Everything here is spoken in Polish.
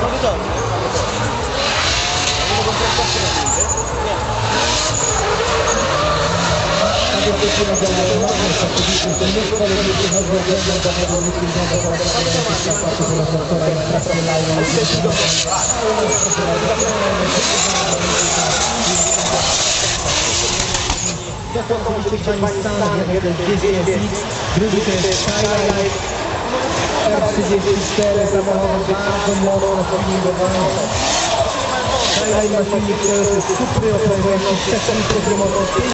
No wiedziałem, nie? Nie mogą prędkości na tym, nie? To musi być pani Stan, jeden GZFX, drugi to jest Skyline R34, samochód bardzo mocno tuningowany. Skyline ma silnik, który jest super oprężności 4 motorów.